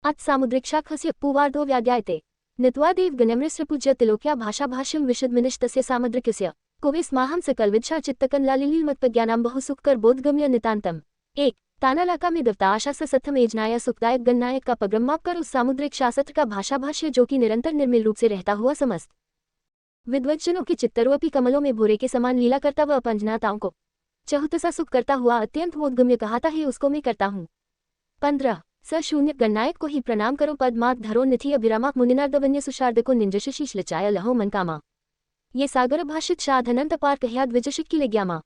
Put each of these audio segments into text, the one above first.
अथ सामुद्रिकशाखस्य पूवार्धो व्याज्ञायते नित्वादेव गणेम्रस्य पूज्य तिलोक्या भाषाभाष्यं विशदमिनिष्टस्य सामुद्रिकस्य कुविस्माहं सकलविद्शा चित्तकनलालिलीलमत्पज्ञानां बहुसुखकर बोधगम्य नितांतम। एक तानालाका में दफ्ता आशा से सत्थम एजनाया सुखदायक गणनायक का पगम्माप कर उस सामुद्रिक शास्त्र का भाषाभाष्य जो कि निरंतर निर्मिल रूप से रहता हुआ समस्त विद्वज्जनों के चित्तरूपी कमलों में भूरे के समान लीला करता व अपंजनाताओं को चहुतसा सुख करता हुआ अत्यंत बोधगम्य कहाता है उसको मैं करता हूँ। 15 स शून्य गणनायक को ही प्रणाम करो पदमात धरो निधि अभिरामाक मुनिनार्दवन्य सुशार्द को निंजशीष लचाय लहो मनकामा ये सागर भाषित शाध अनंत पार कह्याद विजशिक की लेग्यामा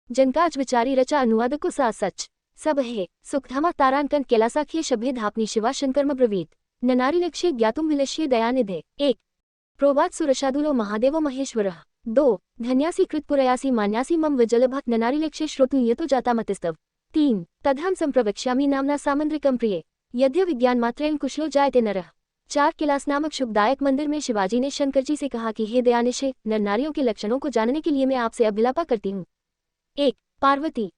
जनकाज विचारी रचा अनुवादक को सा सच सब है सुखधामा तारांकन कैलासाख्य शभे धापनी शिवा शंकर्म ब्रवीत ननारी लक्ष्य ज्ञातुम विलक्ष्य दयानिधे। 1 प्रोवाद सुरशादुलो महादेवो महेश्वर 2 धन्यासी कृतपुरयासी मान्यासी मम विजलभक्त ननारी लक्ष्य श्रोतु ये तो जाता मतस्तव। 3 तदहम संप्रवक्ष्यामि नामना सामंद्रिकम प्रिय यद्य विज्ञान मात्रेण कुशलो जायते नरः। 4 कैलास नामक शुभदायक मंदिर में शिवाजी ने शंकर जी से कहा कि हे दयानिशे नर नारियों के लक्षणों को जानने के लिए मैं आपसे अभिलापा करती हूँ। 1 पार्वती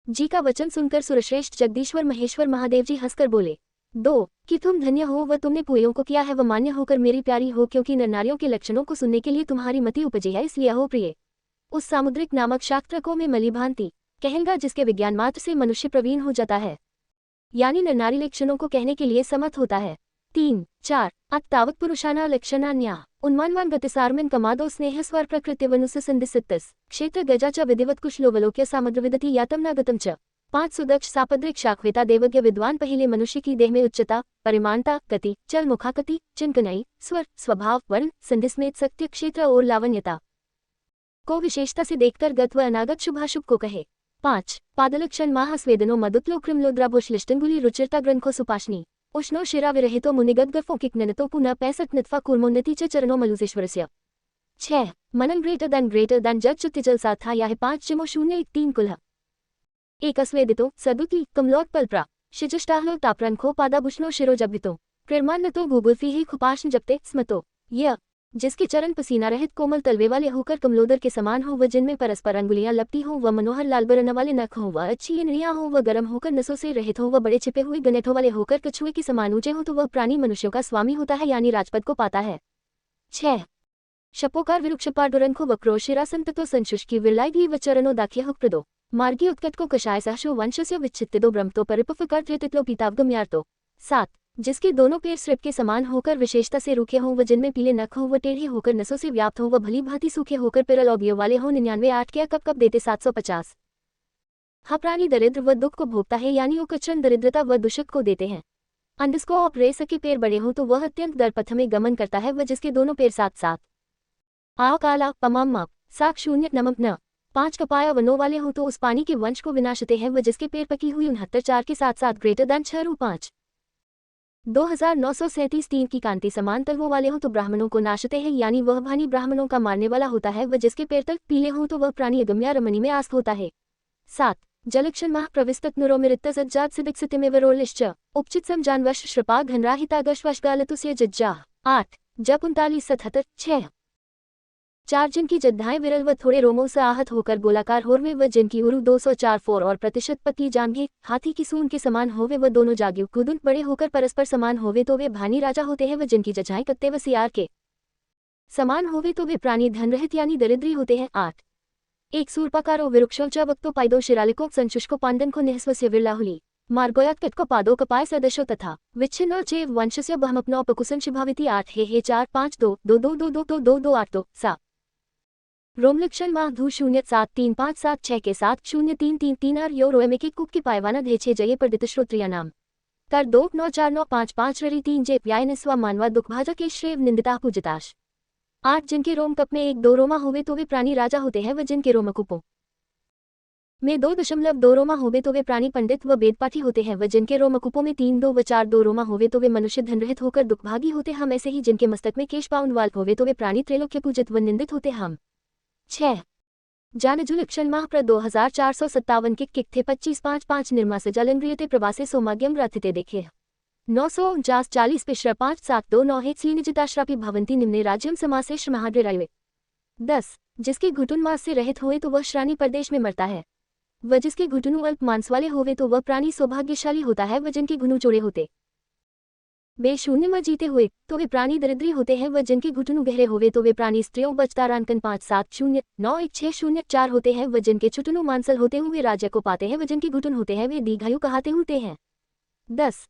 जी का वचन सुनकर सुरश्रेष्ठ जगदीश्वर महेश्वर महादेव जी हंसकर बोले। 2 कि तुम धन्य हो व तुमने पुयों को किया है व मान्य होकर मेरी प्यारी हो क्योंकि नर नारियों के लक्षणों को सुनने के लिए तुम्हारी मति उपजी है इसलिए हो प्रिय। उस सामुद्रिक नामक शास्त्रकों में मलिभांति कहेंगा जिसके विज्ञान मात्र से मनुष्य प्रवीण हो जाता है यानी नर नारी लक्षणों को कहने के लिए समर्थ होता है। 3 4 अत्तावत पुरुषाना लक्षणान्या उन्मानवान गतिसारमिन कमादो स्नेह स्वर प्रकृति वनुस संदिसित्तस क्षेत्र गजा च विधिवत कुशलोवलोक्य सामद्र विदति यातम नागतम च। 5 सुदक्ष सापद्रिक शाख्वेता देवज्ञ विद्वान पहले मनुष्य की देह में उच्चता परिमाणता गति चल मुखाकृति चिंकनई स्वर स्वभाव वर्ण संधिस्मेत सत्य क्षेत्र और लावण्यता को विशेषता से देखकर गत व अनागत शुभाशुभ को कहे। 5 पादलक्षण महास्वेदनो मदुत्लो कृमलोद्राभोश्लिष्टंगुली रुचिरता ग्रंथो सुपाशनी उष्णो शिरा विरहितो मुनिगत गर्फो किक्ननतो पुनः 65 नित्फा कूर्मोन्नति च चरणो मलुजेश्वरस्य। 6 मनन ग्रेटर दैन जग चुत्तिजल साथा या 5 चिमो 0 1 3 कुलह 1 अस्वेदितो सदुति कमलोट पल्प्रा शिजुष्टाहलो ताप्रंखो पादाभुष्णो शिरोजभितो कृर्मान्नतो गुगुल्फी ही खुपाशन जपते स्मतो यह जिसके चरण पसीना रहित कोमल तलवे वाले होकर कमलोदर के समान हो व जिनमें परस्पर अंगुलियां लपटी हो व मनोहर लाल बरन वाले नख हो व अच्छी इंद्रियां हो व गर्म होकर नसों से रहित हो व बड़े छिपे हुए गनेठों वाले होकर कछुए के समान ऊंचे हो तो वह प्राणी मनुष्यों का स्वामी होता है यानी राजपद को पाता है। 6 शपोकार विरुक्षपाडुरंखो वक्रोशिरासंततो संशुष्की विरलाई व चरणो दाख्य प्रदो मार्गी उत्कट को कषाय सहशो वंशस्य विच्छित्तिदो ब्रह्मतो परिपफकार पीतावगम्यार्तो। 7 जिसके दोनों पैर स्रिप के समान होकर विशेषता से रूखे हों व जिनमें पीले नख हो व टेढ़े होकर नसों से व्याप्त हो व भली भांति सूखे होकर पिरल औगियों वाले हो 99 8 क्या कब कब देते 750। हा प्राणी दरिद्र व दुख को भोगता है यानी उकचन दरिद्रता व दुष्ट को देते हैं। अंडस्को और रेस के पैर बड़े हों तो वह अत्यंत दरपथ में गमन करता है व जिसके दोनों पैर 7 आ काला पमाम माप साक शून्य नमक न 5 कपाया वनों वाले हों तो उस पानी के वंश को विनाशते हैं व जिसके पैर पकी हुई 69 4 के 7 ग्रेटर दैन 6 रू 5 2937 3 की कांति समान तलवों वाले हों तो ब्राह्मणों को नाशते हैं यानी वह भानी ब्राह्मणों का मारने वाला होता है व जिसके पैर तक पीले हों तो वह प्राणी अगम्या रमणी में आस्थ होता है। 7 जलक्षण माह प्रविस्तक नुरोमिरित्तजात सिदिक्सितिमेवरोलिश्च उपचित समजानवश श्रपा घनराहितागश्वशगालतुस्य जज्जा। 8 जप 39 6 4 जिनकी जद्धाएं विरल व थोड़े रोमों से आहत होकर गोलाकार होवे व जिनकी उरु 204 4 और प्रतिशत पति जांघे हाथी की सूंड के समान होवे व दोनों जाग्यु कुदुन बड़े होकर परस्पर समान होवे तो वे भानी राजा होते हैं व जिनकी जजाएं कत्ते व सियार के समान होवे तो वे प्राणी धनरहित यानी दरिद्री होते हैं। 8 एक सूर्पाकारो विरुक्षो च वक्तो पायदो शिरालिको संशुष्को पांडन को निःस्वस्य विरलाहुली मार्गोयात कटको पादो कपाय सदशो तथा विच्छिन्नो चेव वंशस्य बहमपनो अपकुसन शिभाविति 8 हे 4 5 2 2 2 2 2 2 2 8 2 सा रोमलक्षण माह धू 0 7 3 5 7 6 के 7 0 3 3 3 आर यो रोएमे के कुक की पायवाना धेछे जये पर दितश्रोत्रिया नाम कर 2 9 4 9 5 5 ररी 3 जे प्याय निस्वा मानवा दुखभाजा के श्रेव निंदिता पूजिताश। 8 जिनके रोम कप में 1 2 रोमा होवे तो वे प्राणी राजा होते हैं व जिनके रोमकुपों में 2.2 रोमा होवे तो वे प्राणी पंडित व वेदपाठी होते हैं व जिनके रोमकुपों में 3 2 व 4 2 रोमा होवे तो वे मनुष्य धनरहित होकर दुखभागी होते हम ऐसे ही जिनके मस्तक में केश पाउंड वाल होवे तो वे प्राणी त्रैलोक्य पूजित व निंदित होते हम। 6 जानजुलक्षण माह प्र 2457 किक थे 25 5 5 निर्मा से जलंग्रियते प्रवासे सोमाग्यम रथिते देखे 949 40 पिश्र 5 7 2 9 हेत श्रीनिजिताश्रापी भवंती निम्ने राज्यम समासे श्रमहाड्रे रायवे। 10 जिसके घुटुन मास से रहित हुए तो वह श्रानी प्रदेश में मरता है व जिसके घुटुनु अल्प मांस वाले होवे तो वह प्राणी सौभाग्यशाली होता है व जिनके घुनु चौड़े होते बेशून्य में जीते हुए तो वे प्राणी दरिद्री होते हैं व जिनके घुटनों गहरे होवे तो वे प्राणी स्त्रियों बचतारानकन 57091794 होते हैं व जिनके चुटनों मांसल होते हुए राज्य को पाते हैं व जिनके घुटन होते हैं वे दीर्घायु कहाते होते हैं। 10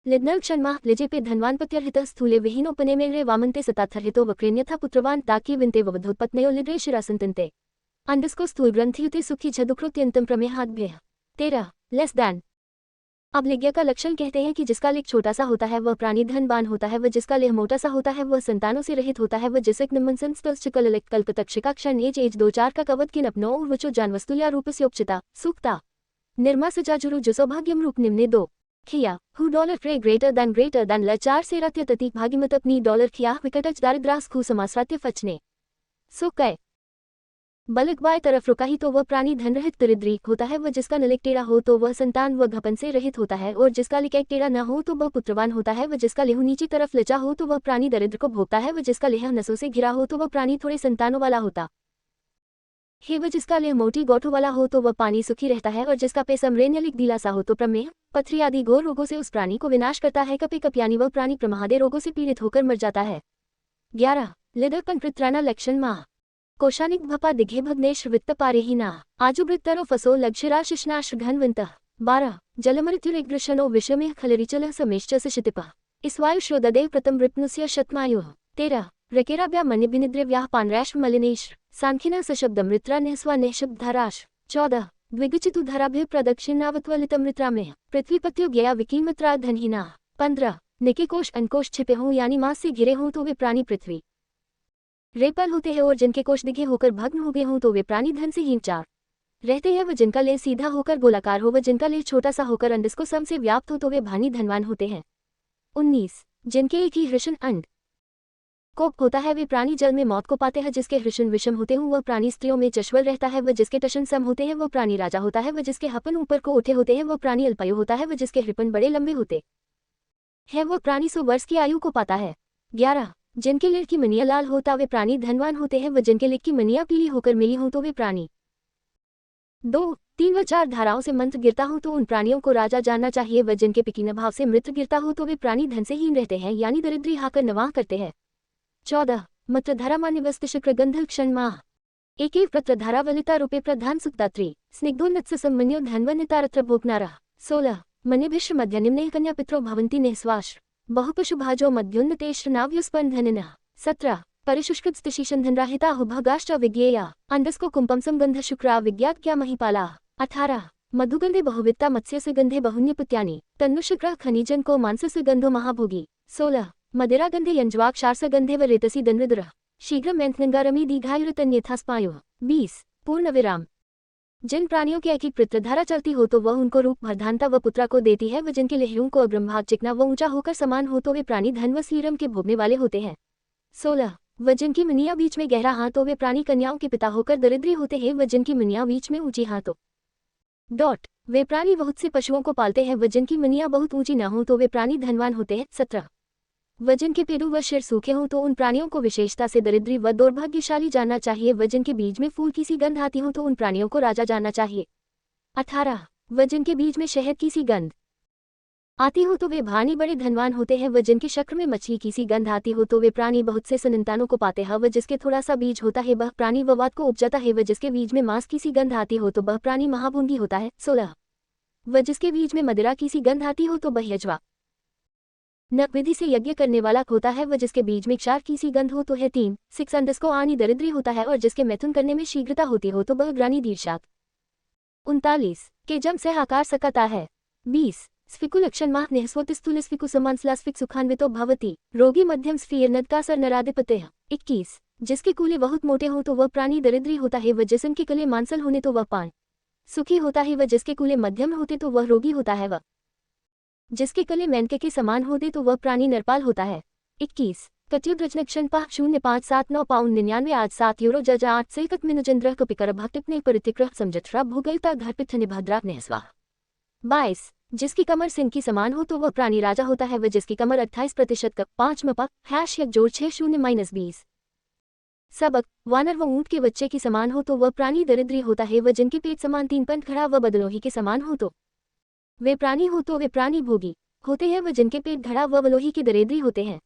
लिद्नल क्षणमा लिजेपे धनवान पत्यर्हित स्थूले विहीनोपने मेरे वामंते सताथर्हितो वक्रेन्यथा पुत्रवान ताकि विनते ववधोत्पत्नयो लिद्रे शिरासंतन्ते अंडस्को स्थूल ग्रंथियुते सुखी झदुक्रोत्यंतम प्रमेहाद्भ्य 13 लेस दैन। अब लिग्या का लक्षण कहते हैं कि जिसका लेख छोटा सा होता है वह प्राणी धनवान होता है व जिसका लेह मोटा सा होता है वह संतानों से रहित होता है व जिसक निम्नसन कल्पतक्षिका क्षण एज 2-4 का कवत किन अपनो वचो जानवस्तुल्या रूपस्योपचिता सूक्ता निर्मा सजाजुरु जो सौभाग्यम रूप निम्ने 2 खिया हु डॉलर प्रे ग्रेटर देन ल 4 से रात्य तती भागिमत अपनी डॉलर खिया विकटच दारिद्रास खु समासरात्य फचने सो कै बलक बाय तरफ रुका ही तो वह प्राणी धनरहित दरिद्री होता है व जिसका नलिक टेढ़ा हो तो वह संतान व घपन से रहित होता है और जिसका लिक एक टेढ़ा न हो तो वह पुत्रवान होता है व जिसका लेहू नीची तरफ लचा हो तो वह प्राणी दरिद्र को भोगता है व जिसका लेह नसों से घिरा हो तो वह प्राणी थोड़े संतानों वाला होता है व जिसका लेह मोटी गोठों वाला हो तो वह पानी सुखी रहता है और जिसका पे समरेन्यलिक ढीला सा हो तो प्रमेह पथरी आदि घोर रोगों से उस प्राणी को विनाश करता है। कपे कप्यानी वह प्राणी प्रमादे रोगों से पीड़ित होकर मर जाता है। 11 लिदर्पण कृत्राना लक्षण माह कोशानिक भपा दिघे भग्नेश वित्त पारेहिना आजुवृत्तरो फसो लक्षिराशिष्णाश घनवंत 12 जलमृत्युरेग्रशनो विषमे खलरिचल समेश्च शितिप इस्वायुश्रो ददेव प्रथम रिप्नुस्य शतमायु 13 रकेराभ्या मनिभिनिद्रव्याः पानराश्व मलिनेश सांखिना सशब्दमृत्रा निःस्वा निःशब्दधाराश 14 द्विगचितु धराभ्य प्रदक्षिणावत्वलितमृत्रामेह पृथ्वीपत्यो गया विकीमत्रा धनहीना 15 निके कोश अनकोश छिपे हों यानी मांस से घिरे हों तो वे प्राणी पृथ्वी रेपल होते हैं और जिनके कोश दिखे होकर भग्न हो गए हों तो वे प्राणी धन से हीन 4 रहते हैं व जिनका लेह सीधा होकर गोलाकार हो व जिनका लेह छोटा सा होकर अंडस्को सम से व्याप्त हो तो वे भानी धनवान होते हैं। 19 जिनके एक ही हृषण अंड कोप होता है वे प्राणी जल में मौत को पाते हैं। जिसके हृषण विषम होते हों वह प्राणी स्त्रियों में चश्वल रहता है व जिसके टशन सम होते हैं वह प्राणी राजा होता है व जिसके हपन ऊपर को उठे होते हैं वह प्राणी अल्पायु होता है व जिसके हृपन बड़े लंबे होते हैं वह प्राणी 100 वर्ष की आयु को पाता है। 11 जिनके लीड की मनिया लाल होता वे प्राणी धनवान होते हैं व जिनके लीड की मनिया पीली होकर मिली हो तो वे प्राणी 2, 3 व 4 धाराओं से मंत्र गिरता हो तो उन प्राणियों को राजा जानना चाहिए व जिनके पिकीन भाव से मृत गिरता हो तो वे प्राणी धन से हीन रहते हैं यानी दरिद्री हाकर नवाह करते हैं। 14 मत्रधारा मान्यवस्तिशक्र गंधल क्षण माह एक प्रत्रधारा वलिता रूपे प्रधान सुक्तात्री स्निग्धोन्नत्स सम्मन्यो धन्वन्यतारत्र भोगनारा 16 मन्यभिश्र मध्य निम्ने कन्या पित्रो भवन्ति निःश्वास बहुपशुभाजो मध्योन्नतेष्टनाव्युस्पन्धनिनः 17 परिशुष्कृतस्तिशीषन्धनराहिता हुभगाश्च विज्ञेया अंडस्को कुम्पमसं गंध शुक्रा विज्ञात्या महिपाला 18 मधुगंधे बहुवित्ता मत्स्यस्य गंधे बहुन्यपुत्यानि तन्नुशुक्र खनिजन को मांसस्य गंधो महाभोगी 16 मदिरा गंधे यंज्वाक्षारस गंधे व रेतसी दन्विद्र शीघ्र मेंथनंगारमी दीघायुरतन्यथास्पायो 20 पूर्ण विराम। जिन प्राणियों की एक प्रत्रधारा चलती हो तो वह उनको रूप भरधानता व पुत्रा को देती है व जिनके लेहरों को अग्रभाग चिकना व ऊंचा होकर समान हो तो वे प्राणी धन व सीरम के भोगने वाले होते हैं। 16 व जिनकी मुनिया बीच में गहरा हाथ तो वे प्राणी कन्याओं के पिता होकर दरिद्री होते हैं व जिनकी मुनिया बीच में ऊंची हाथ तो वे प्राणी बहुत से पशुओं को पालते हैं व जिनकी मुनिया बहुत ऊंची न हो तो वे प्राणी धनवान होते हैं। 17 व जिनके पेड़ू व शिर सूखे हों तो उन प्राणियों को विशेषता से दरिद्री व दुर्भाग्यशाली जानना चाहिए व जिनके बीज में फूल की सी गंध आती हो तो उन प्राणियों को राजा जानना चाहिए। 18 व जिनके बीज में शहद की सी गंध आती हो तो वे भानी बड़े धनवान होते हैं व जिनके शक्र में मछली की सी गंध आती हो तो वे प्राणी बहुत से संतानों को पाते हैं व जिसके थोड़ा सा बीज होता है वह प्राणी ववाद को उपजाता है व जिसके बीज में मांस की सी गंध आती हो तो वह प्राणी महाभोगी होता है। 16 व जिसके बीज में मदिरा की सी गंध आती हो तो वह यज्वा नक विधि से यज्ञ करने वाला होता है व जिसके बीज में क्षार की सी गंध हो तो है 3 6 अंडस्को आनी दरिद्री होता है और जिसके मैथुन करने में शीघ्रता होती हो तो वह ग्रानी दीर्षाक। 39 के जम से आकार सकता है। 20 स्फिकु लक्षण माह निःस्वोतिस्थूल स्फिकु समांसला स्फिक सुखान्वितो भवति रोगी मध्यम स्फीर्नद का सर नराधिपत्य। 21 जिसके कूले बहुत मोटे हो तो वह प्राणी दरिद्री होता है व जिसम के कले मांसल होने तो वह पान सुखी होता है व जिसके कूले मध्यम होते तो वह रोगी होता है व जिसके कले मेंढके के समान होते तो वह प्राणी नरपाल होता है। 21 कट्युद्रजनक्षण पाह 0579 पाउंड 99 आज 7 यूरो जजा 8 से कत्मिनुजंद्र कपिकर भक्तिपने परितिक्रह समझत्रा भूगलता घरपिथ निभद्रा नेस्वा। 22 जिसकी कमर सिंह की समान हो तो वह प्राणी राजा होता है व जिसकी कमर 28% कप 5 मपा #60-20 सबक वानर व ऊंट के बच्चे की समान हो तो वह प्राणी दरिद्री होता है व जिनके पेट समान 3 पंथ खड़ा व बदलोही के समान हो तो वे प्राणी हो तो वे प्राणी भोगी होते हैं व जिनके पेट घड़ा व लोही की दरिद्री होते हैं।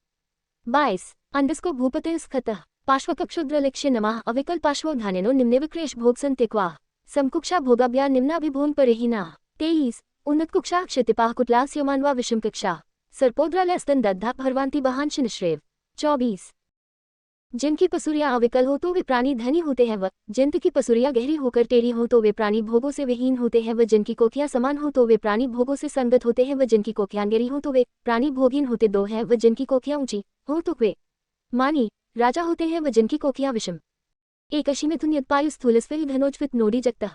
22 अंडस्को भूपते स्खतः पार्श्वकक्षुद्रलक्ष्य नमः अविकल पार्श्वोधानेनो निम्नविक्रेश भोगसन त्यक्वा समकुक्षा भोगाभ्या निम्नाभिभोन परिहीना। 23 उन्नतकुक्षा क्षितिपाः कुटलास्यमान्वा विषमकक्षा सर्पोद्रालस्तन दद्धा भरवान्ति बहांश निश्रेव। 24 जिनकी पसुरियां अविकल हो तो वे प्राणी धनी होते हैं व जिनकी पसुरियां गहरी होकर टेढ़ी हो तो वे प्राणी भोगों से विहीन होते हैं व जिनकी कोखियां समान हो तो वे प्राणी भोगों से संगत होते हैं व जिनकी कोखियां गहरी हो तो वे प्राणी भोगहीन होते दो हैं व जिनकी कोखियां ऊंची हो तो वे मानी राजा होते हैं व जिनकी कोखियां विषम। 21 मिथुन यत्पायु स्थूलस्फिल धनोज्वित नोडी जगतः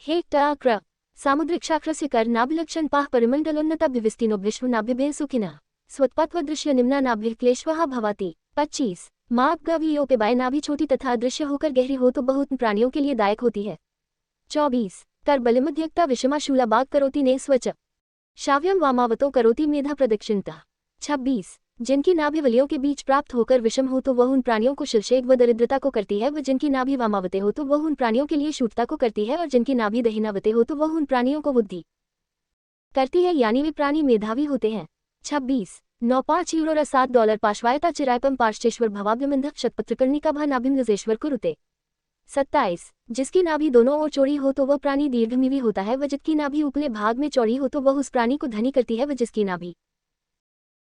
हे क्र सामुद्रिक्षाक्रस्य कर नाभिलक्षण पाह परिमंडलोन्नताभिविस्तीनो विश्वनाभिभेन सुखिनः स्वत्पात्वदृश्य निम्ना नाभिः क्लेशवहा भवाति। 25 माप गवीयों बाय नाभि छोटी तथा अदृश्य होकर गहरी हो तो बहुत प्राणियों के लिए दायक होती है। 24 कर बलिमध्यक्ता विषमा शूला बाग करोति ने स्वच शाव्यम वामावतो करोति मेधा प्रदक्षिणता। 26 जिनकी नाभि वलियों के बीच प्राप्त होकर विषम हो तो वह उन प्राणियों को शिलशेक व दरिद्रता को करती है व जिनकी नाभि वामावते हो तो वह उन प्राणियों के लिए शूटता को करती है और जिनकी नाभि दहिनावते हो तो वह उन प्राणियों को बुद्धि करती है यानी वे प्राणी मेधावी होते हैं। 26 9.5 यूरो $7 पार्श्वायता चिरायपम पार्श्वेश्वर भवाभ्यमंधक शतपत्रकर्णिका भा नाभिमृजेश्वर कुरुते। 27 जिसकी नाभि दोनों ओर चौड़ी हो तो वह प्राणी दीर्घमीवी होता है व जिसकी नाभि उपले भाग में चौड़ी हो तो वह उस प्राणी को धनी करती है व जिसकी नाभि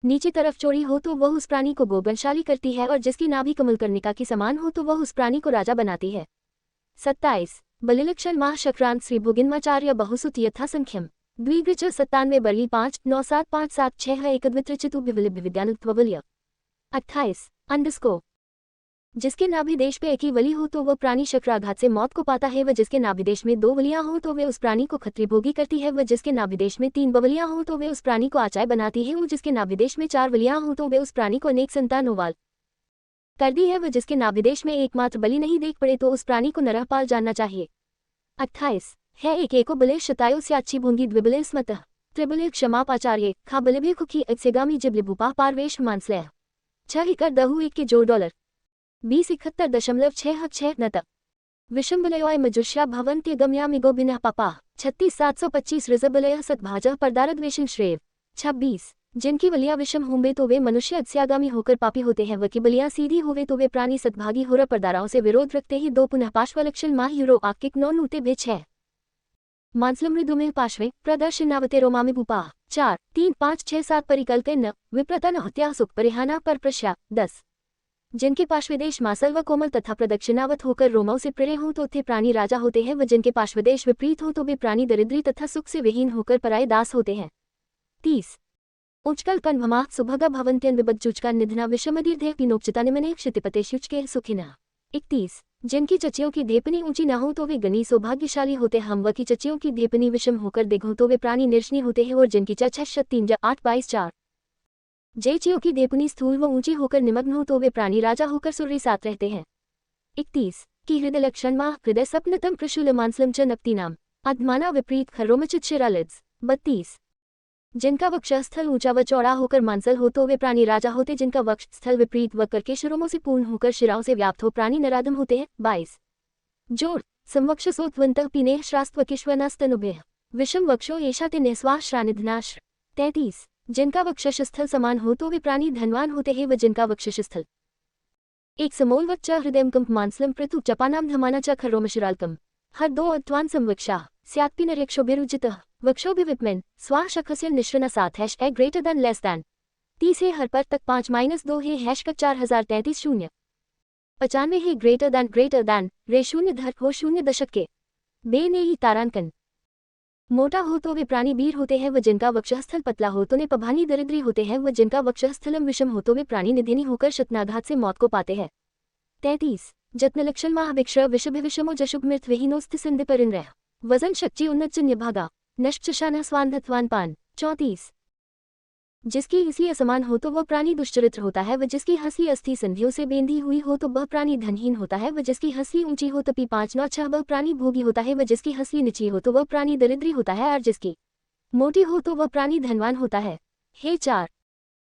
नीचे तरफ चौड़ी हो तो वह उस प्राणी को गोबलशाली करती है और जिसकी नाभि कमलकर्णिका की समान हो तो वह उस प्राणी को राजा बनाती है। 27 बलिलक्षण माह शक्रांत श्री भुगिन्माचार्य बहुसुत यथा संख्यम द्विग्रच 97 बरली 5 9 7 5 7 6 एकद्वित्रचितु विविद्यानुत्ववल्य। 28 अंडस्को जिसके नाभि देश पे एक ही वली हो तो वह प्राणी शक्राघात से मौत को पाता है व जिसके नाभि देश में 2 वलियां हो तो वे उस प्राणी को खत्री भोगी करती है व जिसके नाभि देश में 3 बवलियां हो तो वे उस प्राणी को आचार्य बनाती है व जिसके नाभि देश में 4 वलियां हो तो वे उस प्राणी को अनेक संतान वाल कर दी है व जिसके नाभि देश में एकमात्र बलि नहीं देख पड़े तो उस प्राणी को नरहपाल जानना चाहिए। 28 है एक एको बले शतायो से अच्छी भूंगी द्विबले स्मतः त्रिबले क्षमाप आचार्य खा बले भी खुखी अक्सेगामी जिबले भूपा पारवेश मानसलय 6 कर दहु 1 के जोड़ $20.71.6 नत विषमबलयोय मजुष्या भवन्त्य गम्यामिगो बिना पापा 36 725 रिजबलय सद्भाजः परदारद्वेषं श्रेव। 26 जिनकी बलियां विषम होंगे तो वे मनुष्य अत्यागामी होकर पापी होते हैं व की बलियां सीधी होवे तो वे प्राणी सद्भागी होकर परदाराओं से विरोध रखते ही 2 पुनः पार्श्वलक्षण माह यूरो आकिक नौ नूते बे 6 मांसलमृदु में पार्श्वे प्रदर्शनावते रोमामि भूपा 4 3 5 6 7 परिकल्पे न विप्रता न हत्या सुख परिहाना पर प्रश्या। 10 जिनके पार्श्वदेश मासल व कोमल तथा प्रदक्षिणावत होकर रोमों से प्रेरे हों तो थे प्राणी राजा होते हैं व जिनके पार्श्वदेश विपरीत हो तो वे प्राणी दरिद्री तथा सुख से विहीन होकर पराये दास होते हैं। 30 उच्कल कन्भमा सुभगा भवन्त्यन विबज्जुचका निधना विषमदीर्घे पिनोपचिता निमने क्षितिपते शुचके सुखिना। 31 जिनकी चचियों की धेपनी ऊंची न हो तो वे गणी सौभाग्यशाली होते हम व की चचियों की धेपनी विषम होकर देखो तो वे प्राणी निर्शनी होते हैं और जिनकी चच 3 8 22 4 जयचियों की धेपनी स्थूल व ऊंची होकर निमग्न हो तो वे प्राणी राजा होकर सुर्री साथ रहते हैं। 31 की हृदय लक्षण माह हृदय सपनतम प्रशूल मांसलम च नक्तिनाम अधमाना विपरीत खरोमचित शिरालिद्स। 32 जिनका वक्षस्थल ऊंचा व चौड़ा होकर मांसल हो तो वे प्राणी राजा होते जिनका वक्षस्थल विपरीत व करके शिरोमों से पूर्ण होकर शिराओं से व्याप्त हो प्राणी नराधम होते हैं। 22 जोड़ संवक्षसोत्वंतः पिनेह श्रास्त्वकिश्वनास्तनुभेह विषम वक्षो येषा ते निस्वाह श्रानिधनाश्र। 33 जिनका वक्षस्थल समान हो तो वे प्राणी धनवान होते हैं व जिनका वक्षस्थल एक समोलवत च हृदयं कंप मांसलम पृथु चपानाम धमाना च खरोमशिरालकम हर 2 अत्वान संवक्षा स्यात्पिनरेक्षोभिरुजितः वक्षोभिविपमेन स्वाह शखस्य निश्रना 7 # ग्रेटर दैन लेस दैन 30 है हर पर तक 5-2 है # 4033 0 95 है ग्रेटर दैन रे 0 धर हो 0 दशक के बे ने ही तारांकन मोटा हो तो वे प्राणी वीर होते हैं व जिनका वक्षस्थल पतला हो तो ने पभानी दरिद्री होते हैं व जिनका वक्षस्थलम विषम हो तो वे प्राणी निधिनी होकर शतनाघात से मौत को पाते हैं। 33 जत्नलक्षण महाभिक्ष विषभिविषमो जशुभमृत विहीनोस्ति संधि परिनरह वजन शक्ति उन्नत भागा नष्टशाना स्वान्धत्वान पान। 34 जिसकी हंसी असमान हो तो वह प्राणी दुष्चरित्र होता है व जिसकी हंसी अस्थि संधियों से बेंधी हुई हो तो वह प्राणी धनहीन होता है व जिसकी हंसी ऊंची हो तपी 5-9 वह प्राणी भोगी होता है व जिसकी हंसी नीची हो तो वह प्राणी दरिद्री होता है और जिसकी मोटी हो तो वह प्राणी धनवान होता है। हे 4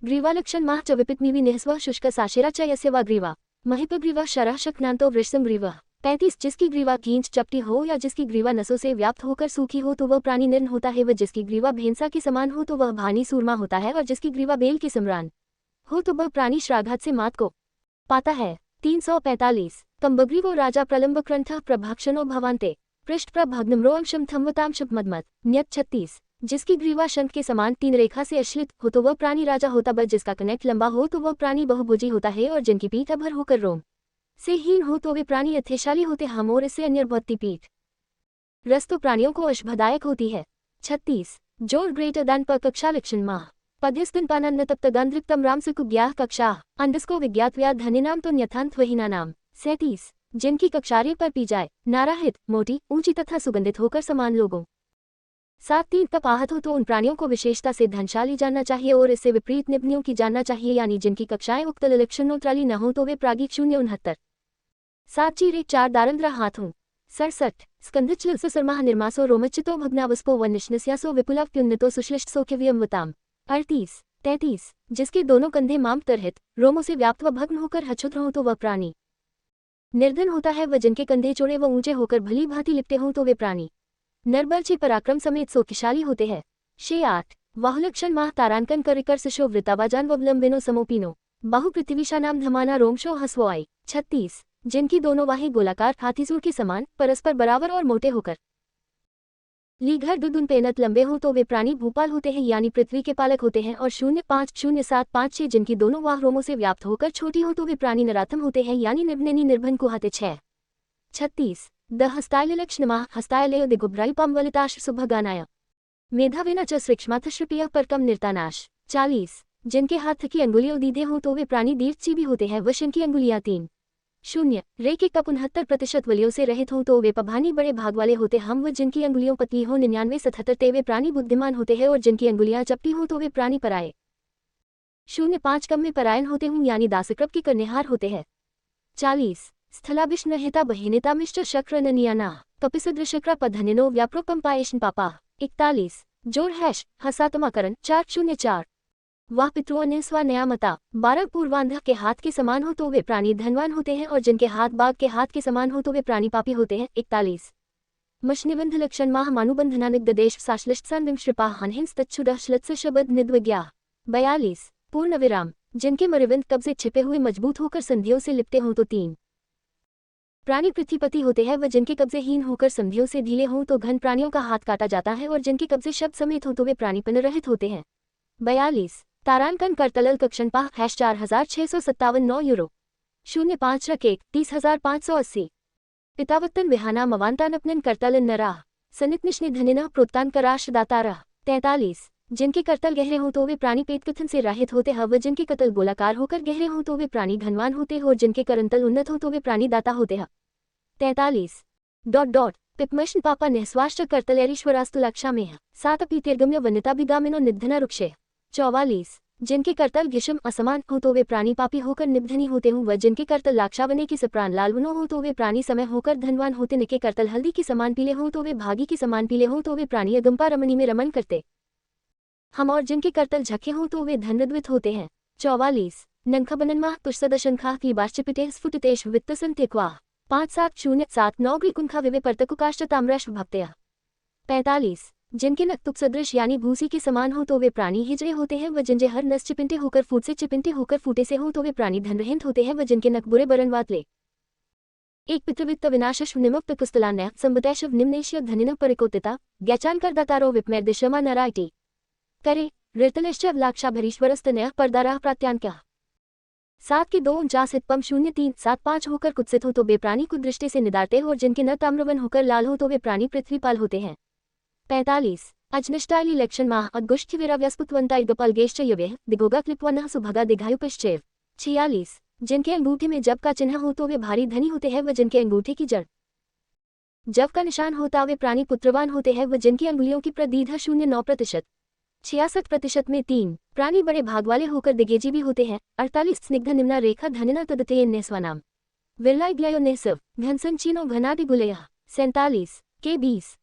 ग्रीवालक्षण माह च विपितमीवि निःस्व शुष्क साशेरा च यस्य वा ग्रीवा महिपग्रीवा शरः शक्नान्तो वृषसं ग्रीवः 35 जिसकी ग्रीवा खींच चपटी हो या जिसकी ग्रीवा नसों से व्याप्त होकर सूखी हो तो वह प्राणी निर्न होता है। वह जिसकी ग्रीवा भेंसा के समान हो तो वह भानी सूरमा होता है और जिसकी ग्रीवा बेल के समान हो तो वह प्राणी श्राघात से मात को पाता है। 345 कम्बग्रीवो राजा प्रलंबक्रंथ प्रभक्षणो भवान्ते पृष्ठ प्रभग्नम्रोअंशम थम्वताम शुभमदमत न्यत 36 जिसकी ग्रीवा शंख के समान 3 रेखा से अश्लित हो तो वह प्राणी राजा होता है। जिसका कनेक्ट लंबा हो तो वह प्राणी बहुभुजी होता है और जिनकी पीठ अभर होकर रोम से हीन हो तो वे प्राणी यथेशाली होते हम और इससे अन्य भौतिक पीठ रस्तो प्राणियों को अशुभदायक होती है। 36 जोर ग्रेटर दैन पर कक्षा लक्षण माह पद्यस्तन पानन्न तप्तगांध्रिक्तम राम सुकुग्याह कक्षा अंडस्को विज्ञातव्या धनिनाम तो न्यथांत वहीना नाम। 37 जिनकी कक्षारे पर पी जाए नाराहित मोटी ऊंची तथा सुगंधित होकर समान लोगों 7-3 तप आहत हो तो उन प्राणियों को विशेषता से धनशाली जानना चाहिए और इससे विपरीत निपनियों की जानना चाहिए, यानी जिनकी कक्षाएं उक्त लक्षणोत्राली न हो तो वे प्रागिक 069 7 चीरे 4 दारंद्रा हाथों 67 स्कंधचल सुसरमाह निर्मासो रोमच्चितो भग्नावस्पो वनिष्णस्यासो विपुलाव्युन्नतो सुश्लिष्ट सौख्यव्यमवताम 38 33 जिसके दोनों कंधे माम तरहित रोमों से व्याप्त व भग्न होकर हक्षुद्र हो तो वह प्राणी निर्धन होता है। वह जिनके कंधे चौड़े व ऊंचे होकर भली भांति लिपटे हों तो वे प्राणी नरबलची पराक्रम समेत शोकिशाली होते हैं। 8 वाहुलक्षण माह तारांकन करिकर सशो वृतावाजान वलंबिनो समोपिनो बाहु पृथ्वीशा नाम धमाना रोमशो हसवोआई 36 जिनकी दोनों वाहें गोलाकार हाथीसूर के समान परस्पर बराबर और मोटे होकर लीघर दुदुन पेनत लंबे हों तो वे प्राणी भूपाल होते हैं, यानी पृथ्वी के पालक होते हैं। और 050756 जिनकी दोनों वाह रोमों से व्याप्त होकर छोटी हो तो वे प्राणी नराथम होते हैं, यानी निर्भनेनी निर्भन कुहाते 6 36 द हस्तायलक्षणमाह हस्तायलयो दिगुभ्रायुपाम्वलिताश सुभगानाय मेधावेन च श्रीक्ष्माथश्रिपियः परकम निर्तानाश 40 जिनके हाथ की अंगुलियों दीधे हों तो वे प्राणी दीर्घजीवी होते हैं। वशन की अंगुलियां 3 रेके का 69% वलियों से रहित हों तो वे पभानी बड़े भाग वाले होते हम। व जिनकी अंगुलियों पतली हो 99-77 वे प्राणी बुद्धिमान होते हैं और जिनकी अंगुलियां चपटी हों तो वे प्राणी पराये 05 कम में परायण होते हूँ, यानी दासक्रप के करनेहार होते हैं। 40 स्थलाभिष्णहिता बहिनेतामिश्च शक्र ननियाना कपिसदृशक्र पधनिनो व्याप्रोपम्पायेशन पापा 41 जोर हैश हसातमाकरण 404 वाह पितृओं ने स्वान्यामता 12 पूर्वांध के हाथ के समान हो तो वे प्राणी धनवान होते हैं और जिनके हाथ बाघ के हाथ के समान हो तो वे प्राणी पापी होते हैं। 41 मशनिबंध लक्षण माह मानुबंधनानिक देश साश्लिष्टसान्विम श्रिपा हनहिंस तच्छुदः श्लत्स शबद निद्वज्ञा 42 पूर्ण विराम जिनके मरिविंद कब्जे छिपे हुए मजबूत होकर संधियों से लिपटे हों तो 3 प्राणी पृथ्वीपति होते हैं। व जिनके कब्जे हीन होकर संधियों से ढीले हों तो घन प्राणियों का हाथ काटा जाता है और जिनके कब्जे शब्द समेत हों तो वे प्राणी पुनर्रहित होते हैं। 42 तारांकन करतलल कक्षणपाह हैश 4657 9 यूरो 05 रकेक 30580 पितावत्तन विहाना मवांतानपनन करतलन नराह सनितनिश्नि धनिना प्रोत्तान कराश दातारा 43 जिनके करतल गहरे हों तो वे प्राणी पेटकथन से राहित होते हैं। व जिनके कतल गोलाकार होकर गहरे हों तो वे प्राणी धनवान होते हैं और जिनके करंतल उन्नत हो तो वे प्राणी दाता होते हैं। 43 पिपमशन पापा निस्वाश्च करतलेरीश्वरास्तुलाक्षा में 7 अपीतिर्गम्य वनिताभिगामिनो निधना रुक्षे 44 जिनके करतल घिशम असमान हो तो वे प्राणी पापी होकर निधनी होते हूँ। व जिनके करतल लाक्षावने की सप्राण लालवनो हो तो वे प्राणी समय होकर धनवान होते। निके करतल हल्दी की समान पीले हों तो वे भागी की समान पीले हों तो वे प्राणी अगंपा रमणी में रमन करते हम और जिनके करतल झके हों तो वे धनद्वित होते हैं। 44 नंखबनन्माह तुषसदशंखाह की बाश्चिपिते स्फुटितेश वित्तसंत्यक्वाह 5707 ग्रीकुंखा विवे परतकुकाश्च ताम्रश्व भक्तया 45 जिनके नक्तुक सदृश यानी भूसी के समान हो तो वे प्राणी हिजड़े होते हैं। व जिनके हर नस चिपिंटे होकर फूट से चिपिंटे होकर फूटे से हो तो वे प्राणी धनरहित होते हैं। व जिनके नक बुरे बरनवातले एक पितृवित्त विनाशश निमुक्त कुस्तलान्य संबतैशव निम्नेश्य धनिन परिकोतिता ज्ञाचान करदातारो विपमेर्दिशमा नराइटी करे ऋतलिश्च लाक्षाभरीश्वरस्तनय परदाराह प्रात्यान्क्या 7 के 249 हितपम 0375 होकर कुत्सित हो तो वे प्राणी कुदृष्टि से निदारते और जिनके न ताम्रवन होकर लाल हो तो वे प्राणी पृथ्वीपाल होते हैं। 45 अजनिष्टाइली लक्षण माह अद्गुष्ठि विराव्यास्पुत्वंता इगपलगेश्च यव्य दिगोगा क्लिपवनः सुभगा दिघायुपश्चैव 46 जिनके अंगूठे में जब का चिन्ह हो तो वे भारी धनी होते हैं। व जिनके अंगूठे की जड़ जब का निशान होता वे प्राणी पुत्रवान होते हैं। व जिनकी अंगुलियों की प्रदीधा 0.9% 66% में 3 प्राणी बड़े भाग वाले होकर दिगेजी भी होते हैं। 48 स्निग्ध निम्ना रेखा धनिना तदते नेस्वानाम विरलाइग्लयो नेसव घनसंचीनो घनादि गुलया 47 के 20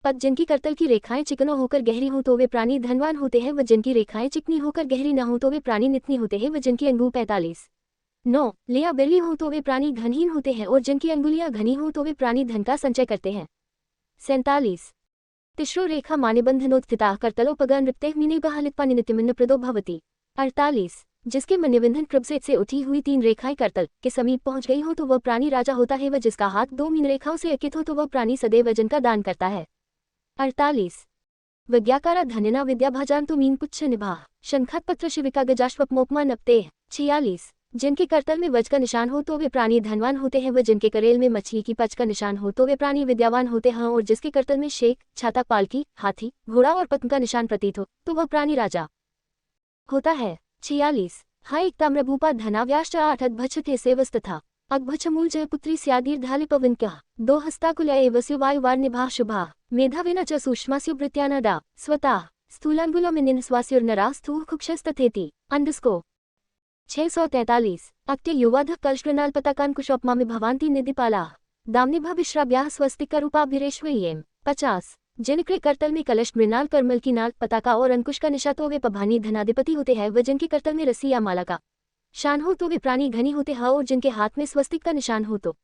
पद जिनकी करतल की रेखाएं चिकनों होकर गहरी हों तो वे प्राणी धनवान होते हैं। व जिनकी रेखाएं चिकनी होकर गहरी न हों तो वे प्राणी नितनी होते हैं। व जिनकी अंगू 45 9 लिया बिरली हो तो वे प्राणी धनहीन होते हैं और जिनकी अंगुलियां घनी हो तो वे प्राणी धन का संचय करते हैं। 47 तिश्रो रेखा मानिबंधनोत्थिता कर्तलोपगन नृत्य मीनिबहालित्पानिनित्यमिन्न प्रदो भवति। 48 जिसके मनिबंधन प्रभसेत से उठी हुई 3 रेखाएं करतल के समीप पहुंच गई हो तो वह प्राणी राजा होता है, व जिसका हाथ 2 मीन रेखाओं से अंकित हो तो वह प्राणी सदैव वजन का दान करता है। 48 विज्ञाकारा धनिना विद्याभाजान्तु मीन पुच्छ निभा शंखत पत्र शिविका गजाश्वपमोपमा नपते। 46 जिनके करतल में वज का निशान हो तो वे प्राणी धनवान होते हैं, व जिनके करेल में मछली की पच का निशान हो तो वे प्राणी विद्यावान होते हैं, और जिसके करतल में शेख, छाता, पालकी, हाथी, घोड़ा और पद्म का निशान प्रतीत हो तो वह प्राणी राजा होता है। 46 हा एक ताम्रभूपा धनाव्याश्च 8 अद्भच्छते सेवस्तथा अग्भच्छमूल जयपुत्री स्यादीर्धालिपविन्क्यः 2 हस्ताकुल्या एवस्यो वायुवार निभा शुभा मेधाविना च सूक्ष्मास्यो वृत्यानादा स्वता स्थूलांगुलोमिनिन स्वास्योर्नरा स्थूल कुक्षस्तथेति _ 643 अक्टे युवाध कलश्रनाल पताकांकुशोपमा में भवांति निधिपाला दामनिभाभिश्राव्याः स्वस्तिकरूपाभिरेश्वयेम। 50 जिनके करतल में कलश, मृणाल, करमल की नाल, पताका और अंकुश का निशा तो वे पभानी धनाधिपति होते हैं, व जिनके करतल में रस्सी या माला का शान हो तो वे प्राणी घनी होते हैं, और जिनके हाथ में स्वस्तिक का निशान हो तो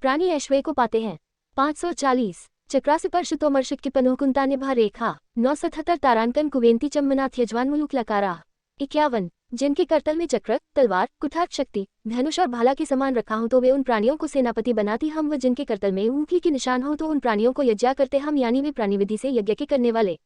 प्राणी ऐश्वर्य को पाते हैं। 540 चक्रासी परशुतो मर्शिक की पनुकुंता निभा रेखा 977 तारांकन कुवेंती चम्मनाथ यजवान मुलुक लकारा। 51 जिनके करतल में चक्र, तलवार, कुठार, शक्ति, धनुष और भाला के समान रखा हो तो वे उन प्राणियों को सेनापति बनाती हम, व जिनके करतल में ऊँटली के निशान हो तो उन प्राणियों को यज्ञ करते हम, यानी वे प्राणी विधि से यज्ञ के करने वाले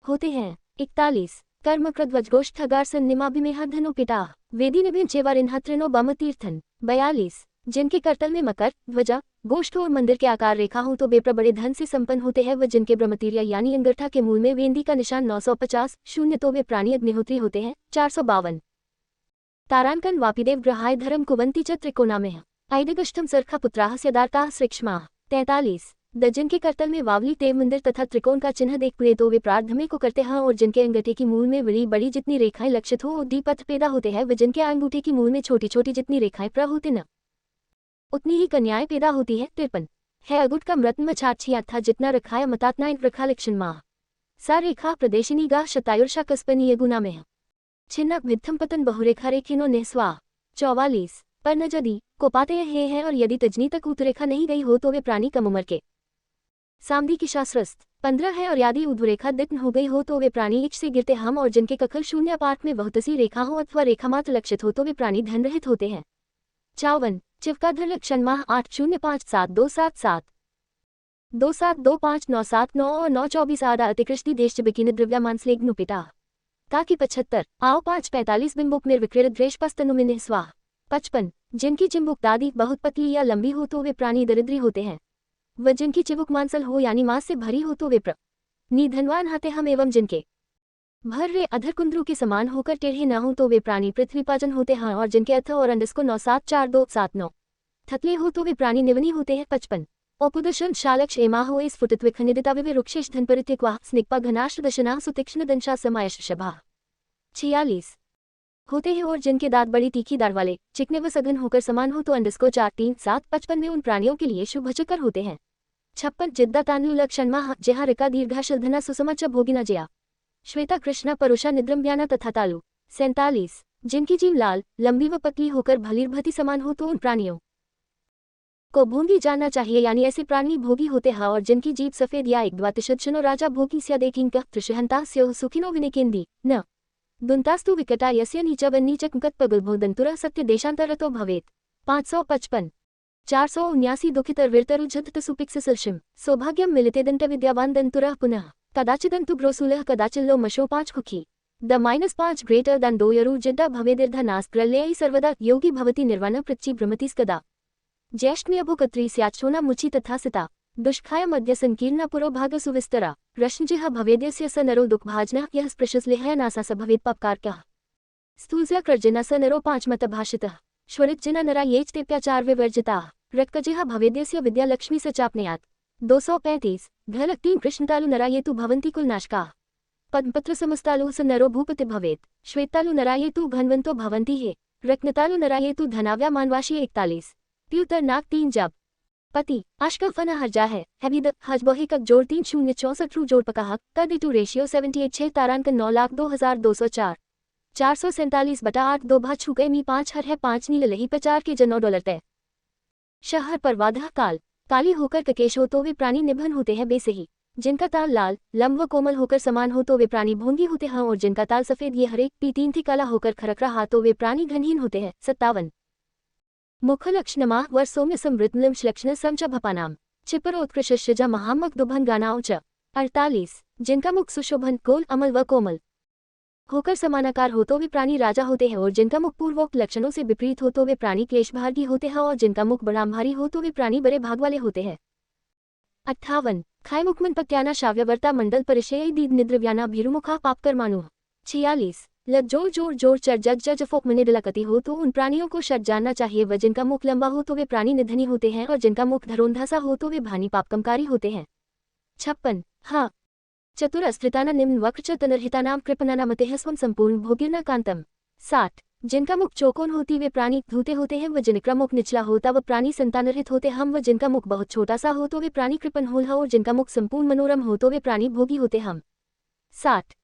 होते हैं। 41 कर्मकृद्वज्गोष्ठगारसन निमाभिमेहा धनुपिता वेदी निभिन चेवारिन्हत्रिनो बम तीर्थन। 42 जिनके करतल में मकर, ध्वजा, गोष्ठ और मंदिर के आकार रेखा हो तो वे प्रबड़े धन से संपन्न होते हैं, व जिनके ब्रह्मतीर्य यानी अंगूठा के मूल में वेंदी का निशान 950 शून्य तो वे प्राणी अग्निहोत्री होते हैं। 452 तारांकन वापिदेव ग्रहाय धर्म कुवंती च त्रिकोणामेह ऐदिगष्टम सरखा पुत्राः स्यदार्ताः सृक्ष्मा। 43 द जिनके करतल में वावली, देव मंदिर तथा त्रिकोण का चिन्ह देख पुरे तो वे प्रार्थमे को करते हैं, और जिनके अंगूठे की मूल में बड़ी बड़ी जितनी रेखाएं लक्षित हो दीपथ पैदा होते हैं, व जिनके अंगूठे की मूल में छोटी छोटी जितनी रेखाएं प्र होते न उतनी ही कन्याएं पैदा होती है। 53 है अगुट का मृत्म छाछिया था जितना रखाय मतात्नायन रखा लक्षण माह सा रेखा प्रदेशिनी गा शतायुर्षा कस्पनीय गुना में छिन्नक विद्धम पतन बहुरेखा रेखिनो निस्वा। 44 पर न यदि को पाते हैं और यदि तजनी तक उत्तरेखा नहीं गई हो तो वे प्राणी कम उम्र के सामदी की शास्त्रस्थ। 15 है और यदि उद्रेखा दिग्न हो गई हो तो वे प्राणी इच से गिरते हम, और जिनके कखल शून्य पाठ में बहुतसी रेखा हो अथवा रेखा मात्र लक्षित हो तो वे प्राणी धन रहित होते हैं। 54 चिवकाधर लक्षण माह 8057277 2725979 और 924 आदा अतिकृष्टि देश चिबिकिन द्रव्यमान स्लेग्नुपिता ताकि 75 आओ 545 बिंबुक निर्विकृत द्रेशपस्तनुमिन स्वाह। 55 जिनकी चिंबुक दादी बहुत पतली या लंबी हो तो वे प्राणी दरिद्री होते हैं, व जिनकी चिबुक मांसल हो यानी मांस से भरी हो तो वे निधनवान हाते हम, एवं जिनके भर रे अधर कुंद्रू के समान होकर टेढ़े न हो तो वे प्राणी पृथ्वीपाजन होते हैं, और जिनके अथ और अंडस को 9742779 थतले हो तो वे प्राणी निवनी होते हैं। 55 औपुदशन शालक्ष एमा हो इस फुटित्विखनिदिता वे रुक्षेश धनपरित्यक्वा स्निग्पा घनाश्र दशना सुतीक्ष्ण दंशा समायश शभा। 46 होते हैं, और जिनके दांत बड़ी तीखी दार वाले, चिकने व सघन होकर समान हो तो अंडस को 4 3 7 55 में उन प्राणियों के लिए शुभचकर होते हैं। 56 जिद्दा तानु लक्षण माह जहा रिका दीर्घाशधना सुसमच भोगिना जया श्वेता कृष्णा परुषा निद्रम्याना तथा तालु। 47 जिनकी जीव लाल, लंबी व पतली होकर भलीरभती समान हो तो उन प्राणियों को भोगी जाना चाहिए, यानी ऐसे प्राणी भोगी होते हैं, और जिनकी जीव सफेद या एक द्वातिशनो राजा भोगी स्यादेकिंक त्रिशहंता स्योः सुखिनो विनिकेन्दी न दुन्तास्तु विकटा यस्य नीचवन्नीचकंकत्पगुलभोदंतुरः सत्य देशांतरतो भवेत्। 555 479 दुखितर्विर्तरुझत सुपिक्ससलशिम सौभाग्यम मिलिते दंत विद्यावान दंतुरः पुनः कदाचिदंतु ग्रोसुलः कदाचिल्लो मशो 5 कुखी द -5 ग्रेटर दन 2 यरु जिद्दा भवेदिर्धा नास्प्रलयी सर्वदा योगी भवति निर्वाण पृच्छि भ्रमति स्कदा ज्येष्ठमी अभुकत्री स्याच्छोना मुचि तथा सिता दुष्खाय मध्य संकीर्णा पुरोभाग सुविस्तरा रश्नजिह भवेद्यस्य स नरो दुःखभाजनः यः स्पृशस्लेहय नासा स भवेत् पापकारकः स्थूलस्य कर्जिना स नरो 5 मतभाषितः श्वरिज्जिना नरा येचतेप्याचार विवर्जिताः रक्कजिह भवेद्यस्य विद्यालक्ष्मी स चापनयात्। 235 घलक्तीं कृष्णतालु नरा ये तु भवन्ति कुलनाशकाः पद्मपत्र समस्तालु स नरो भूपति भवेत्। श्वेतालु नरा ये तु घनवंतो भवन्ति हे रत्नतालु नरा ये तु धनाव्या मानवाशी 41 प्यूतर नाक 3 जब पति आशका फना हर्जा है हैबिद हज बहे कक जोड़ 3064 रू जोड़ पकाहक तदिटू रेशियो 78 6 तारांकन 9,02,204। 447/8 2 भा छुके मी 5 हर है 5 नील लही पे 4 के जनो डॉलर तय शहर पर वाधा काल काली होकर ककेश हो तो वे प्राणी निभन होते हैं बेसही, जिनका ताल लाल लंब व कोमल होकर समान हो तो वे प्राणी भोंगी होते हैं, और जिनका ताल सफेद ये हरे पी3 थी काला होकर खरकरा हा तो वे प्राणी घनहीन होते हैं। 57 मुख लक्षणमा वर सौम्य समृतमलिम लक्षण समच भपानाम चिपरोत्कृष्टजा महामक दुभन गानाओं च 48 जिनका मुख सुशोभन गोल अमल व कोमल होकर समानाकार हो तो वे प्राणी राजा होते हैं, और जिनका मुख पूर्वोक्त लक्षणों से विपरीत हो तो वे प्राणी क्लेशभागी होते हैं, और जिनका मुख बड़ा भारी हो तो वे प्राणी बड़े भाग वाले होते हैं। 58 खाय मुखमन पक्याना शाव्यवर्ता मंडल परिचय दीद निद्रव्याना भीरुमुखा पापकर्माणु 46 लग जोर जोर जोर चर जग जज फोक मने डलाकती हो तो उन प्राणियों को शट जानना चाहिए, व जिनका मुख लंबा हो तो वे प्राणी निधनी होते हैं, और जिनका मुख धरोंधासा हो तो वे भानी पापकमकारी होते हैं। 56 हाँ चतुरस्त्रिताना निम्न वक्र च तनर्हितानाम कृपणानामतेह स्वम संपूर्ण भोगिर्ना कांतम 60 जिनका मुख चौकोन होती वे प्राणी धूते होते हैं, व जिनका मुख निचला होता वह प्राणी संतानरहित होते हम, व जिनका मुख बहुत छोटा सा हो तो वे प्राणी कृपण होल, और जिनका मुख संपूर्ण मनोरम हो तो वे प्राणी भोगी होते हम। 60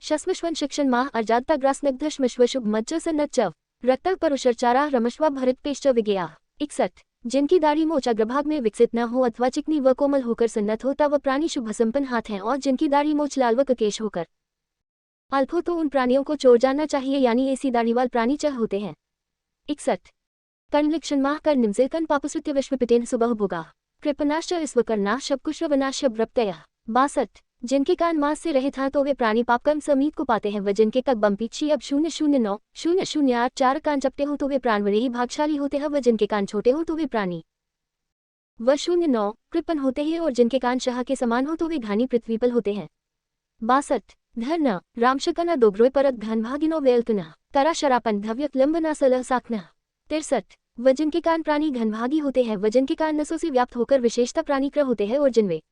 शस्मश्वन शिक्षण माह अर्जाता ग्रासनग्धश्मश्वशुभ मज्ज सन्नच्चव रक्तक परुषरचारा रमश्वा भरत पेश्च विज्ञा 61 जिनकी दाढ़ी मोच अग्रभाग में विकसित न हो अथवा चिकनी व कोमल होकर सन्नत होता वह प्राणी शुभ संपन्न हाथ हैं, और जिनकी दाढ़ी मोच लाल व ककेश होकर अल्प हो तो उन प्राणियों को चोर जानना चाहिए, यानी ऐसी दाढ़ीवाल प्राणी चह होते हैं। 61 कर्णलिक्षण माह कर निम्से कन पापसृत्य विश्वपिटेन सुबह भोगा कृपनाश्च ईश्वकर्णा शबकुश्वनाश्य व्रप्तय 62 जिनके कान मांस से रहित था तो वे प्राणी पापकर्म समीत को पाते हैं, व जिनके कक बम्पीक्षी अब 009 008 4 कान चपटे हो तो वे प्राण बड़े ही भागशाली होते हैं, व जिनके कान छोटे हो तो वे प्राणी व 09 कृपण होते हैं, और जिनके कान शाह के समान हो तो वे घानी पृथ्वीपल होते हैं। 62 धर्न रामशकना दोग्रोय परत घनभागिनो वेल्कना तरा शरापन धव्यक लंबना सलह साखना 63 व जिनके कान प्राणी घनभागी होते हैं, व जिनके कान नसों से व्याप्त होकर विशेषता प्राणीकृ होते हैं, और जिनवे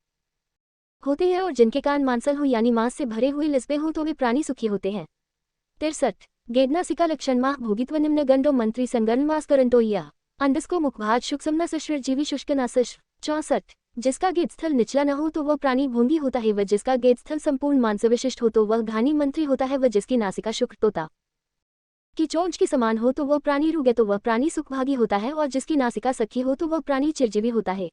होते हैं, और जिनके कान मांसल हो यानी मांस से भरे हुए लिस्बे हो तो वे प्राणी सुखी होते हैं। 63 गेदनासिका लक्षण माह भोगित्व निम्न गंडो मंत्री संगरण मास करंटोया अंडस्को मुखभाज शुक्समना सश्र जीवी शुष्कनासश 64 जिसका गेद स्थल निचला न हो तो वह प्राणी भोंगी होता है, व जिसका गेद स्थल संपूर्ण मांस विशिष्ट हो तो वह घानी मंत्री होता है, व जिसकी नासिका शुक्र तोता की चोंच के समान हो तो वह प्राणी रुगे तो वह प्राणी सुखभागी होता है, और जिसकी नासिका सखी हो तो वह प्राणी चिरजीवी होता है।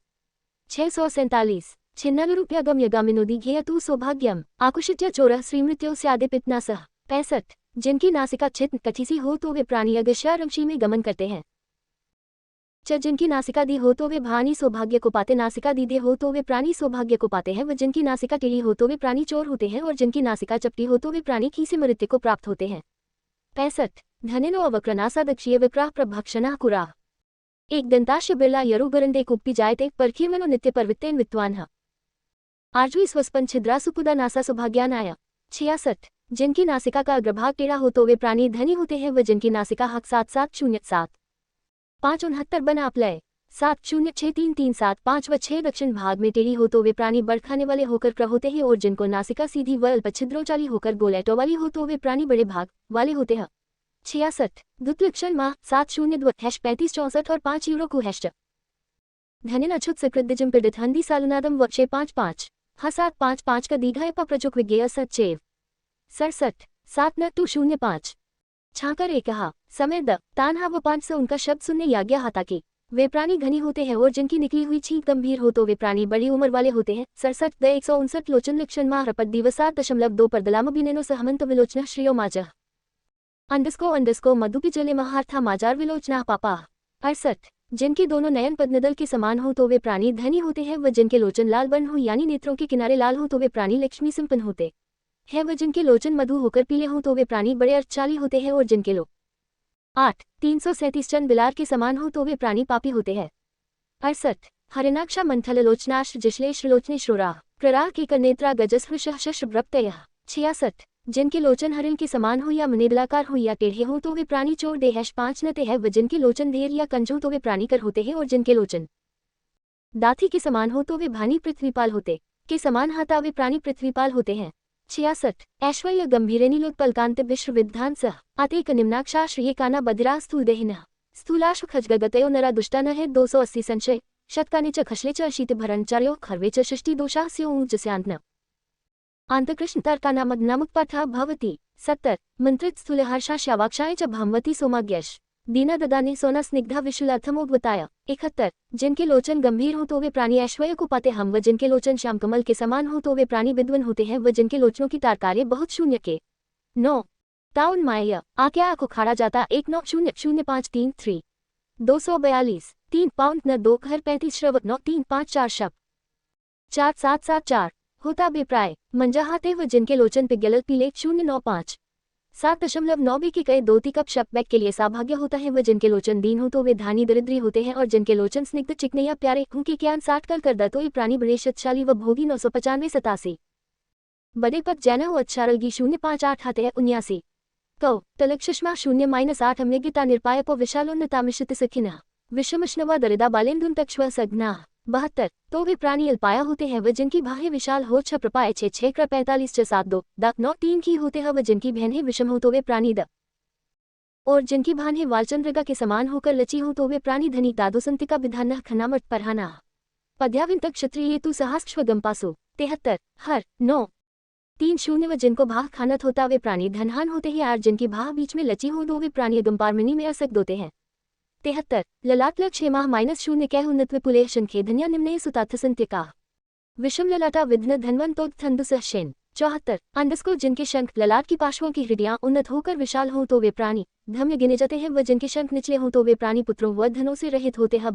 647 छिन्नलुरूप्यगम यगामिनोदी घेयतु सौभाग्यम आकुशित्य चोरः श्रीमृत्यो स्यादिपितनासः 65 जिनकी नासिका छिन्न कठिसी हो तो वे प्राणी अगस्यारमशी में गमन करते हैं। जिनकी नासिका दी हो तो वे भानी सौभाग्य को पाते, नासिका दीधे हो तो वे प्राणी सौभाग्य को पाते हैं, व जिनकी नासिका टेढ़ी हो तो वे प्राणी चोर होते हैं, और जिनकी नासिका चपटी हो तो वे प्राणी खीसे मृत्यु को प्राप्त होते हैं। 65 धनेनो अवक्रनासा दक्षीय विक्राह प्रभक्षणा कुराह एक दंताश्य बिरला यरुगरंडे कुप्पी जायते परखीर्मनो नित्य परवित्तेन विद्वान आर्जवी स्वस्पन छिद्रा सुपुदा नासा सौभाग्यानाय 66 जिनकी नासिका का अग्रभाग टेढ़ा हो तो वे प्राणी धनी होते हैं, व जिनकी नासिका हक 7707 569 बना अपलय 706337 5 व 6 दक्षिण भाग में टेढ़ी हो तो वे प्राणी बढ़ खाने वाले होकर क्र होते हैं, और जिनको नासिका सीधी व अल्पछिद्रोचाली होकर गोलैटो वाली हो तो वे प्राणी बड़े भाग वाले होते हैं। 66 दुत्लक्षण माह 70 35 64 और 5 यूरो को हैश्ट धनिन अछुत सकृद्दिजम पीड़ित हंदी सालुनादम व 655 हा 755 का दीघायपा प्रचुक विज्ञेय सचेव 67 7 छाकर एक कहा समय द तानहा व 5 से उनका शब्द सुनने याज्ञा हाथा की वे प्राणी घनी होते हैं, और जिनकी निकली हुई छींक गंभीर हो तो वे प्राणी बड़ी उम्र वाले होते हैं। 67 द 159 लोचन लक्षण माह रपद दिवस 7.2 पर दलाम बिनेनो सहमंत विलोचना श्रियो माजह अंडस्को मधुपी जले महार्था माजार विलोचना पापा 68 जिनके दोनों नयन पद्मदल के समान हो तो वे प्राणी धनी होते हैं, व जिनके लोचन लाल बन हो यानी नेत्रों के किनारे लाल हो तो वे प्राणी लक्ष्मी संपन्न होते हैं, व जिनके लोचन मधु होकर पीले हो तो वे प्राणी बड़े अर्थशाली होते हैं, और जिनके लो 8 337 चंद बिलार के समान हो तो वे प्राणी पापी होते हैं। 68 हरिनाक्षा मंथल लोचनाश जिश्लेश्लोचने श्रोरा प्रराह के कनेत्रा गजस्वृशब्रप्तय 66 जिनके लोचन हरिण के समान हो या मनेदलाकार हो या टेढ़े हो तो वे प्राणी चोर देहश 5 नते हैं, व जिनके लोचन धेर या कंजो तो वे प्राणीकर होते हैं, और जिनके लोचन दाथी के समान हो तो वे भानी पृथ्वीपाल होते के समान हाथा वे प्राणी पृथ्वीपाल होते हैं। 66 ऐश्वर्य गंभीरेनिलोत्पलकांत विश्व विद्धान सह आतेक निम्नाक्षाश्रिय काना बधिरा स्थूलदेहिनः स्थूलाश्व खजगगतयो नरा दुष्टान है 280 संशय शतकानि च खश्ले च अशीत भरणचार्यो खर्वे च सृष्टि दोषास्यो ऊर्जस्यांत्न आंतकृष्ण तर्कानामद नामक पाठः भवति 70 मंत्रित स्थूल हर्षाश्यावाक्षाय च भामवती सोमाग्यश दीना ददाने सोना स्निग्धा विशुलार्थमोग्वताय 71 जिनके लोचन गंभीर हो तो वे प्राणी ऐश्वर्य को पाते हम व जिनके लोचन श्याम कमल के समान हो तो वे प्राणी विद्वन होते हैं व जिनके लोचनों की तारकार्य बहुत शून्य के 9 ताउन माया आक्या को खाड़ा जाता 190053 242 3 पाउंड न 2 घर 35 श्रवक 9354 शब्द 4774 होता बेप्राय मंजाहाते व जिनके लोचन पे गलत पीले 095 7.9 की कई 2 कप शब्द बैग के लिए सौभाग्य होता है व जिनके लोचन दीन हो तो वे धानी दरिद्री होते हैं और जिनके लोचन स्निग्ध चिकने या प्यारे उनके ज्ञान 60 कर दा तो ये प्राणी बड़े शक्तिशाली व भोगी 995 बड़े पद जैन हो अच्छारलगी 058 हाते है 79 कौ तलक सुषमा 0-8 अम्यगिता निर्पायपो विशालोन्नतामिषति सखिना विषमश्नवा दरिदा बालेन्दुन तक्ष्व सघ्ना 72 तो वे प्राणी अल्पाया होते हैं व जिनकी बाहें विशाल हो 6 प्रपाय 6 क्रय 45 672 दाक 9 3 की होते हैं व जिनकी बहनें विषम हो तो वे प्राणी द और जिनकी भानें वालचंद्रगा के समान होकर लची हो तो वे प्राणी धनी दादोसंतिका विधान खनामट परहाना पद्याविंतक क्षत्रिय तु सहस्क्षगंपासु 73 हर 9 3 व जिनको भाग खानत होता वे प्राणी धनहान होते हैं और जिनकी भाग बीच में लची हो तो वे प्राणी गंपारमणि में असक दोते हैं 73 ललाटलक 6 माह -0 कै उन्नत्व पुले शंखे धन्या निम्ने सुताथ संत्यका विषम ललाटा विघ्न धनवंतोद थंदुसहशेन 74 अंडस्को जिनके शंख ललाट की पार्श्वों की हृदयां उन्नत होकर विशाल हों तो वे प्राणी धम्य गिने जाते हैं व जिनके शंख निचले हों तो वे प्राणी पुत्रों व धनों से रहित होते हैं।